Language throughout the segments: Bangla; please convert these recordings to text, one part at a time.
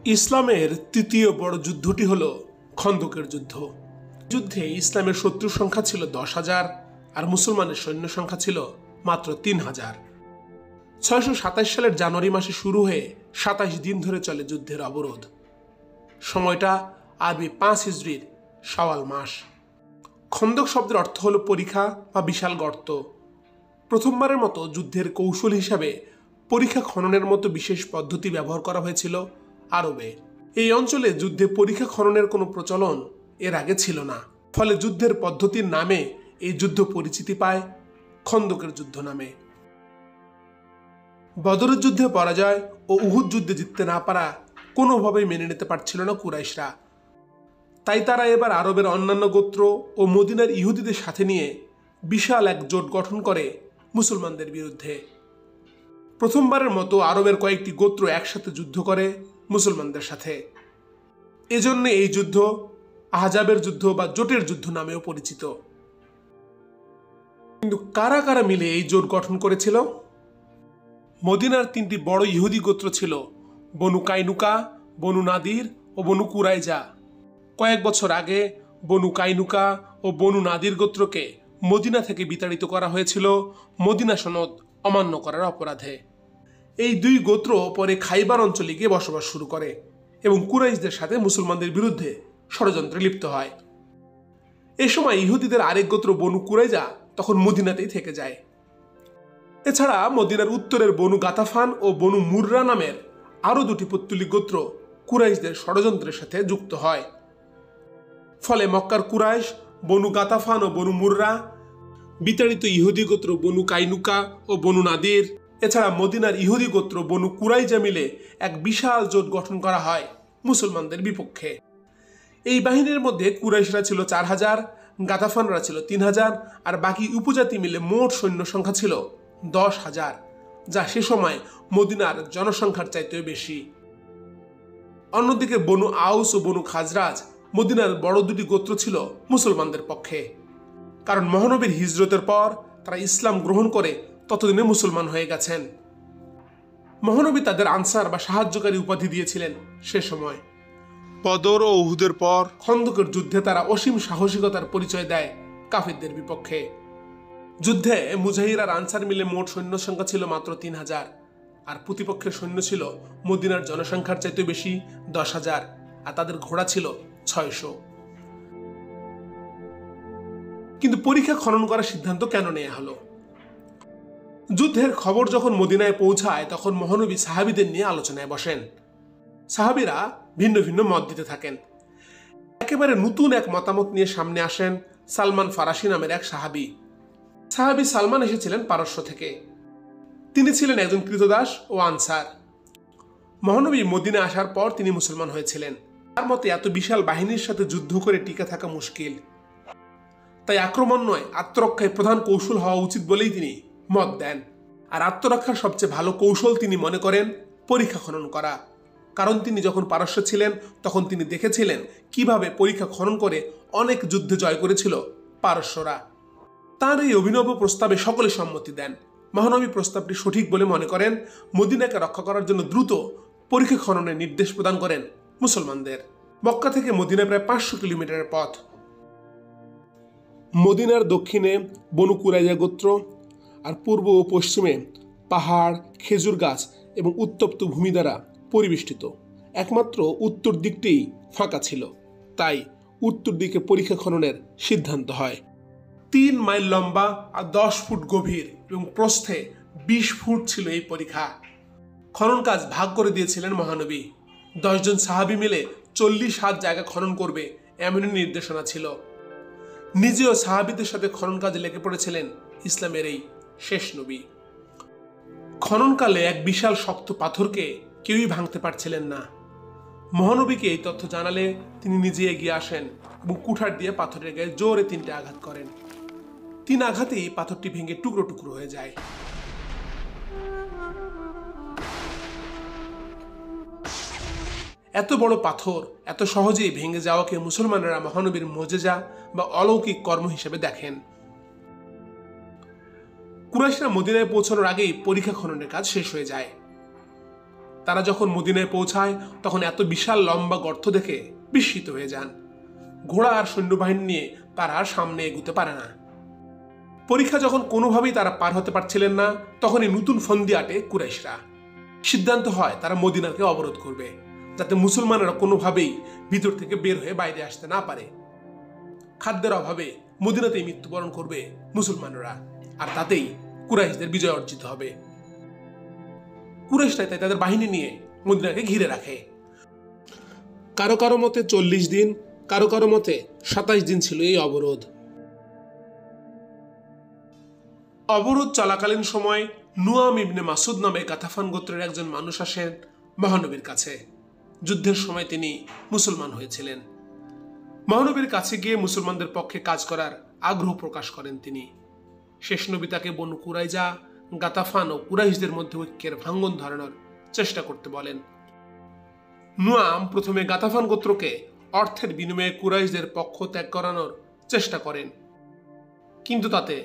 ইসলামের তৃতীয় বড় যুদ্ধটি হল খন্দকের যুদ্ধ। যুদ্ধে ইসলামের শত্রুর সংখ্যা ছিল 10,000 আর মুসলমানের সৈন্য সংখ্যা ছিল মাত্র 3,000। 627 সালের জানুয়ারি মাসে শুরু হয়ে 27 দিন ধরে চলে যুদ্ধের অবরোধ। সময়টা আরবি 5 হিজরির শাওয়াল মাস। খন্দক শব্দের অর্থ হল পরিখা বা বিশাল গর্ত। প্রথমবারের মতো যুদ্ধের কৌশল হিসাবে পরিখা খননের মতো বিশেষ পদ্ধতি ব্যবহার করা হয়েছিল আরবে। এই অঞ্চলে যুদ্ধে পরিখা খননের কোনো প্রচলন এর আগে ছিল না, ফলে যুদ্ধের পদ্ধতির নামে এই যুদ্ধ পরিচিতি পায় খন্দকের যুদ্ধ নামে। বদরের যুদ্ধে পরাজয় ও উহুদ যুদ্ধে জিততে না পারা কোনোভাবেই মেনে নিতে পারছিল না কুরাইশরা। তাই তারা এবার আরবের অন্যান্য গোত্র ও মদিনার ইহুদিদের সাথে নিয়ে বিশাল এক জোট গঠন করে মুসলমানদের বিরুদ্ধে। প্রথমবারের মতো আরবের কয়েকটি গোত্র একসাথে যুদ্ধ করে মুসলমানদের সাথে। এজন্য এই যুদ্ধ আহজাবের যুদ্ধ বা জোটের যুদ্ধ নামেও পরিচিত। কিন্তু কারা কারা মিলে এই জোট গঠন করেছিল? মদিনার 3টি বড় ইহুদি গোত্র ছিল বনু কাইনুকা, বনু নাদির ও বনু কুরাইজা। কয়েক বছর আগে বনু কাইনুকা ও বনু নাদির গোত্রকে মদিনা থেকে বিতাড়িত করা হয়েছিল মদিনা সনদ অমান্য করার অপরাধে। এই দুই গোত্র পরে খাইবার অঞ্চলে গিয়ে বসবাস শুরু করে এবং কুরাইশদের সাথে মুসলমানদের বিরুদ্ধে ষড়যন্ত্রে লিপ্ত হয়। এ সময় ইহুদিদের আরেক গোত্র বনু কুরাইজা তখন মদিনাতেই থেকে যায়। এছাড়া মদিনার উত্তরের বনু গাতাফান ও বনু মুররা নামের আরও 2টি পৌত্তলিক গোত্র কুরাইশদের ষড়যন্ত্রের সাথে যুক্ত হয়। ফলে মক্কার কুরাইশ, বনু গাতাফান ও বনু মুররা, বিতাড়িত ইহুদি গোত্র বনু কাইনুকা ও বনু নাদির, এছাড়া মদিনার ইহুদি গোত্র বনু কুরাইজা মিলে এক বিশাল জোট গঠন করা হয় মুসলমানদের বিপক্ষে। এই বাহিনীর মধ্যে কুরাইশরা ছিল 4,000, গাতাফানরা ছিল 3,000 আর বাকি উপজাতি মিলে মোট সৈন্য সংখ্যা ছিল 10,000, যা সে সময় মদিনার জনসংখ্যার চাইতেও বেশি। অন্যদিকে বনু আউস ও বনু খাজরাজ মদিনার বড় 2টি গোত্র ছিল মুসলমানদের পক্ষে, কারণ মহানবীর হিজরতের পর তারা ইসলাম গ্রহণ করে ততদিনে মুসলমান হয়ে গেছেন। মহানবী তাদের আনসার বা সাহায্যকারী উপাধি দিয়েছিলেন সে সময়। বদর ও উহুদের পর খন্দকের যুদ্ধে তারা অসীম সাহসিকতার পরিচয় দেয় কাফিরদের বিপক্ষে। যুদ্ধে মুজাহির আর আনসার মিলে মোট সৈন্য সংখ্যা ছিল মাত্র 3,000 আর প্রতিপক্ষের সৈন্য ছিল মদিনার জনসংখ্যার চাইতে বেশি 10,000 আর তাদের ঘোড়া ছিল 600। কিন্তু পরিখা খনন করার সিদ্ধান্ত কেন নেওয়া হলো? যুদ্ধের খবর যখন মদিনায় পৌঁছায় তখন মহানবী সাহাবীদের নিয়ে আলোচনায় বসেন। সাহাবীরা ভিন্ন ভিন্ন মত দিতে থাকেন। একেবারে নতুন এক মতামত নিয়ে সামনে আসেন সালমান ফারাসি নামের এক সাহাবী সালমান এসেছিলেন পারস্য থেকে। তিনি ছিলেন একজন কৃতদাস ও আনসার। মহানবী মদিনায় আসার পর তিনি মুসলমান হয়েছিলেন। তার মতে এত বিশাল বাহিনীর সাথে যুদ্ধ করে টিকে থাকা মুশকিল, তাই আক্রমণ নয় আত্মরক্ষায় প্রধান কৌশল হওয়া উচিত বলেই তিনি মত দেন। আর আত্মরক্ষার সবচেয়ে ভালো কৌশল তিনি মনে করেন পরিখা খনন করা, কারণ তিনি যখন পারস্য ছিলেন তখন তিনি দেখেছিলেন কিভাবে পরিখা খনন করে অনেক যুদ্ধে জয় করেছিল পারস্যরা। তার এই অভিনব প্রস্তাবে সকলে সম্মতি দেন। মহানবী প্রস্তাবটি সঠিক বলে মনে করেন, মদিনাকে রক্ষা করার জন্য দ্রুত পরিখা খননের নির্দেশ প্রদান করেন মুসলমানদের। মক্কা থেকে মদিনা প্রায় 500 কিলোমিটারের পথ। মদিনার দক্ষিণে বনু কুরাইজা গোত্র আর পূর্ব ও পশ্চিমে পাহাড়, খেজুর গাছ এবং উত্তপ্ত ভূমি দ্বারা পরিবেষ্টিত। একমাত্র উত্তর দিকটিই ফাঁকা ছিল, তাই উত্তর দিকে পরিখা খননের সিদ্ধান্ত হয়। 3 মাইল লম্বা আর 10 ফুট গভীর এবং প্রস্থে 20 ফুট ছিল এই পরিখা। খনন কাজ ভাগ করে দিয়েছিলেন মহানবী। 10 জন সাহাবী মিলে 40 হাত জায়গা খনন করবে এমনই নির্দেশনা ছিল। নিজেও সাহাবীদের সাথে খনন কাজে লেগে পড়েছিলেন ইসলামের এই শেষ নবী। খননকালে এক বিশাল শক্ত পাথরকে কেউই ভাঙতে পারছিলেন না। মহানবীকে এই তথ্য জানালে তিনি নিজে এগিয়ে আসেন এবং কুঠার দিয়ে পাথরের গায়ে জোরে 3টে আঘাত করেন। 3 আঘাতেই পাথরটি ভেঙে টুকরো টুকরো হয়ে যায়। এত বড় পাথর এত সহজেই ভেঙে যাওয়াকে মুসলমানেরা মহানবীর মুজিজা বা অলৌকিক কর্ম হিসেবে দেখেন। কুরাইশরা মদিনায় পৌঁছানোর আগেই পরিখা খননের কাজ শেষ হয়ে যায়। তারা যখন মদিনায় পৌঁছায় তখন এত বিশাল লম্বা গর্ত দেখে বিস্মিত হয়ে যান। ঘোড়া আর সৈন্যবাহিনী নিয়ে তারা আর সামনে এগুতে পারে না। পরীক্ষা যখন কোনোভাবেই তারা পার হতে পারছিলেন না, তখনই নতুন ফন্দি আটে কুরাইশরা। সিদ্ধান্ত হয় তারা মদিনাকে অবরোধ করবে, যাতে মুসলমানেরা কোনোভাবেই ভিতর থেকে বের হয়ে বাইরে আসতে না পারে। খাদ্যের অভাবে মদিনাতেই মৃত্যুবরণ করবে মুসলমানরা, আর তাতেই কুরাইশদের বিজয় অর্জিত হবে। কুরাইশরা তাই তাদের বাহিনী নিয়ে মদিনাকে ঘিরে রাখে। কারো কারো মতে 40 দিন, কারো কারো মতে 27 দিন ছিল এই অবরোধ। অবরোধ চলাকালীন সময় নুয়াম ইবনে মাসুদ নামে গাতাফান গোত্রের একজন মানুষ আসেন মহানবীর কাছে। যুদ্ধের সময় তিনি মুসলমান হয়েছিলেন। মহানবীর কাছে গিয়ে মুসলমানদের পক্ষে কাজ করার আগ্রহ প্রকাশ করেন তিনি। শেষ নবী তাকে বনু কুরাইজা, গাতাফান ও কুরাইশদের মধ্যে ঐক্যের ভাঙ্গন ধরানোর চেষ্টা করতে বলেন। নুয়াম প্রথমে গাতাফান গোত্রকে অর্থের বিনিময়ে কুরাইশদের পক্ষ ত্যাগ করানোর চেষ্টা করেন, কিন্তু তাতে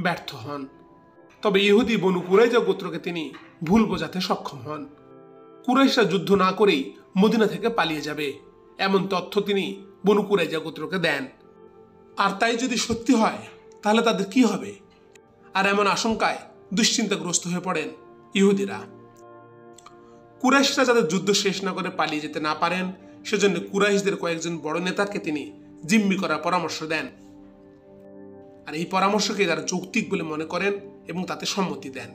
ব্যর্থ হন। তবে ইহুদি বনু কুরাইজা গোত্রকে তিনি ভুল বোঝাতে সক্ষম হন। কুরাইশরা যুদ্ধ না করেই মদিনা থেকে পালিয়ে যাবে, এমন তথ্য তিনি বনু কুরাইজা গোত্রকে দেন। আর তাই যদি সত্যি হয় তাহলে তাদের কি হবে? আর এমন আশঙ্কায় দুশ্চিন্তাগ্রস্ত হয়ে পড়েন ইহুদিরা। কুরাইশরা যাতে যুদ্ধ শেষ না করে পালিয়ে যেতে না পারেন, সেজন্য কুরাইশদের কয়েকজন বড় নেতাকে তিনি জিম্মি করার পরামর্শ দেন। আর এই পরামর্শকে তারা যৌক্তিক বলে মনে করেন এবং তাতে সম্মতি দেন।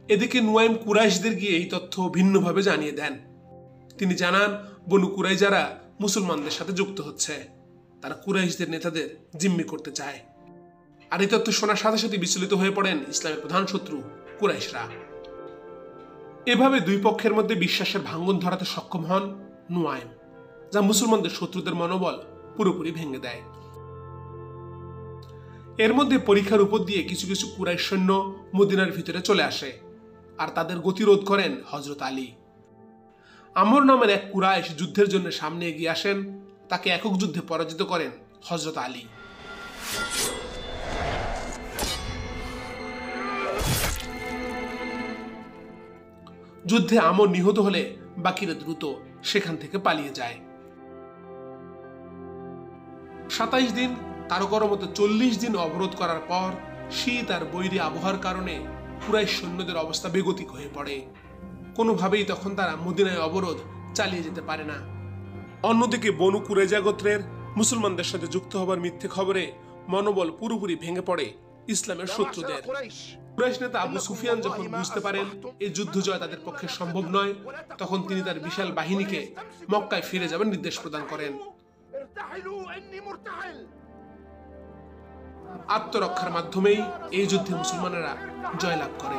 এদিকে নুয়াইম কুরাইশদের গিয়ে এই তথ্য ভিন্নভাবে জানিয়ে দেন। তিনি জানান বনু কুরাইজারা মুসলমানদের সাথে যুক্ত হচ্ছে, তারা কুরাইশদের নেতাদের জিম্মি করতে চায়। আর এই তথ্য শোনার সাথে সাথে বিচলিত হয়ে পড়েন ইসলামের প্রধান শত্রু কুরাইশরা। এভাবে দুই পক্ষের মধ্যে বিশ্বাসের ভাঙ্গন ধরাতে সক্ষম হন নুয়াইম, যা মুসলমানদের শত্রুদের মনোবল পুরোপুরি ভেঙে দেয়। এর মধ্যে পরীক্ষার উপর দিয়ে কিছু কিছু কুরাইশ সৈন্য মদিনার ভিতরে চলে আসে, আর তাদের গতিরোধ করেন হযরত আলী। আমর নামের এক কুরাইশ যুদ্ধের জন্য সামনে এগিয়ে আসেন, তাকে একক যুদ্ধে পরাজিত করেন হযরত আলী। যুদ্ধে আমর নিহত হলে বাকিরা দ্রুত সেখান থেকে পালিয়ে যায়। 27 দিন, কারো কারো মতো 40 দিন অবরোধ করার পর শীত আর বৈরী আবহাওয়ার কারণে কুরাইশ সৈন্যদের অবস্থা বেগতিক হয়ে পড়ে। কোনোভাবেই তখন তারা মদিনায় অবরোধ চালিয়ে যেতে পারে না। অন্যদিকে বনু কুরাইজা গোত্রের মুসলমানদের সাথে যুক্ত হবার মিথ্যে খবরে মনোবল পুরোপুরি ভেঙে পড়ে ইসলামের শত্রুদের। কুরাইশ নেতা আবু সুফিয়ান যখন বুঝতে পারেন এই যুদ্ধ জয় তাদের পক্ষে সম্ভব নয়, তখন তিনি তার বিশাল বাহিনীকে মক্কায় ফিরে যাবার নির্দেশ প্রদান করেন। আত্মরক্ষার মাধ্যমেই এই যুদ্ধে মুসলমানেরা জয়লাভ করে।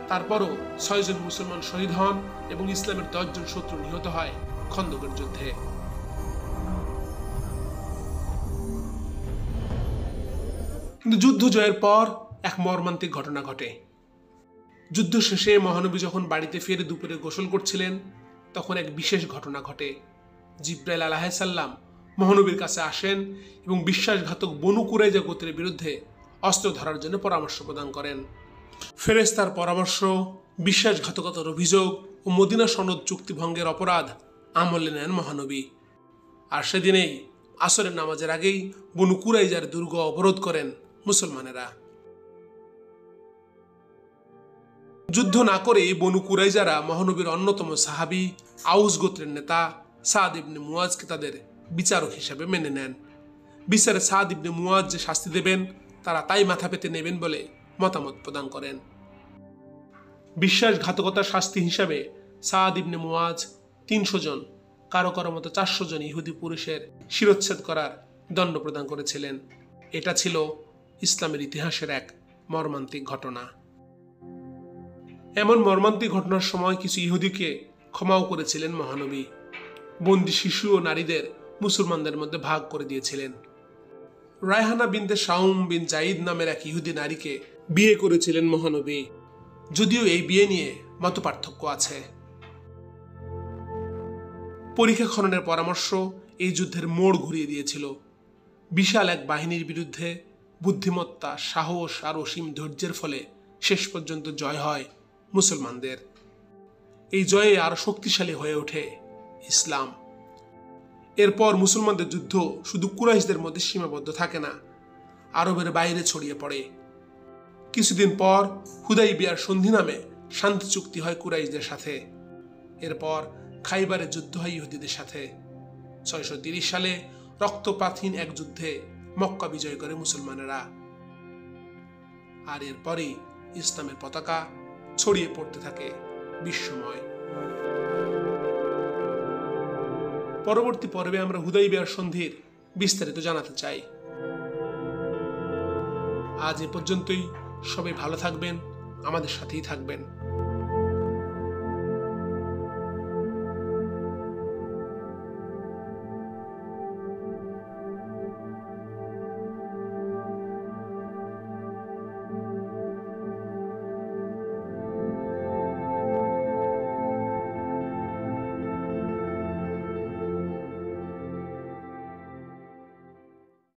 তারপরও 6 জন মুসলমান শহীদ হন এবং ইসলামের 10 জন শত্রু নিহত হয় খন্দকের যুদ্ধে। কিন্তু যুদ্ধ জয়ের পর এক মর্মান্তিক ঘটনা ঘটে। যুদ্ধ শেষে মহানবী যখন বাড়িতে ফিরে দুপুরে গোসল করছিলেন, তখন এক বিশেষ ঘটনা ঘটে। জিব্রাইল আলাইহিস সালাম মহানবীর কাছে আসেন এবং বিশ্বাসঘাতক বনু কুরাইজা গোত্রের বিরুদ্ধে অস্ত্র ধরার জন্য পরামর্শ প্রদান করেন। ফেরেশতার পরামর্শ, বিশ্বাসঘাতকতার অভিযোগ ও মদিনা সনদ চুক্তি ভঙ্গের অপরাধ আমলে নেন মহানবী। আর সেদিনেই আসরের নামাজের আগেই বনু কুরাইজার দুর্গ অবরোধ করেন মুসলমানেরা। যুদ্ধ না করে বনু কুরাইজারা মহানবীর অন্যতম সাহাবী আউস গোত্রের নেতা সাদ ইবনে মুয়াজকে তাদের বিচারক হিসেবে মেনে নেন। বিচারে সাদ ইবনে মুয়াজ যে শাস্তি দেবেন তারা তাই মাথা পেতে নেবেন বলে মতামত প্রদান করেন। বিশ্বাসঘাতকতার শাস্তি হিসাবে সাদ ইবনে মুয়াজ 300 জন, কারো কারো মতো 400 জন ইহুদি পুরুষের শিরচ্ছেদ করার দণ্ড প্রদান করেছিলেন। এটা ছিল ইসলামের ইতিহাসের এক মর্মান্তিক ঘটনা। এমন মর্মান্তিক ঘটনার সময় কিছু ইহুদিকে ক্ষমাও করেছিলেন মহানবী। বন্দী শিশু ও নারীদের মুসলমানদের মধ্যে ভাগ করে দিয়েছিলেন। রায়হানা বিনতে শাউম বিন জাইদ নামের এক ইহুদি নারীকে বিয়ে করেছিলেন মহানবী, যদিও এই বিয়ে নিয়ে মতপার্থক্য আছে। পরীক্ষা খননের পরামর্শ এই যুদ্ধের মোড় ঘুরিয়ে দিয়েছিল। বিশাল এক বাহিনীর বিরুদ্ধে বুদ্ধিমত্তা, সাহস আর অসীম ধৈর্যের ফলে শেষ পর্যন্ত জয় হয় মুসলমানদের। এই জয়ে আরো শক্তিশালী হয়ে ওঠে ইসলাম। এরপর মুসলমানদের যুদ্ধ শুধু কুরাইশদের মধ্যে সীমাবদ্ধ থাকে না, আরবের বাইরে ছড়িয়ে পড়ে। কিছুদিন পর হুদাইবিয়ার সন্ধি নামে শান্তি চুক্তি হয় কুরাইশদের সাথে। এরপর খাইবারের যুদ্ধ হয় ইহুদিদের সাথে। 630 সালে রক্তপাতহীন এক যুদ্ধে মক্কা বিজয় করে মুসলমানেরা। আর এরপরই ইসলামের পতাকা ছড়িয়ে পড়তে থাকে বিশ্বময়। পরবর্তী পর্বে আমরা হুদাইবিয়ার সন্ধির বিস্তারিত জানাতে চাই। আজ এ পর্যন্তই। সবাই ভালো থাকবেন, আমাদের সাথেই থাকবেন।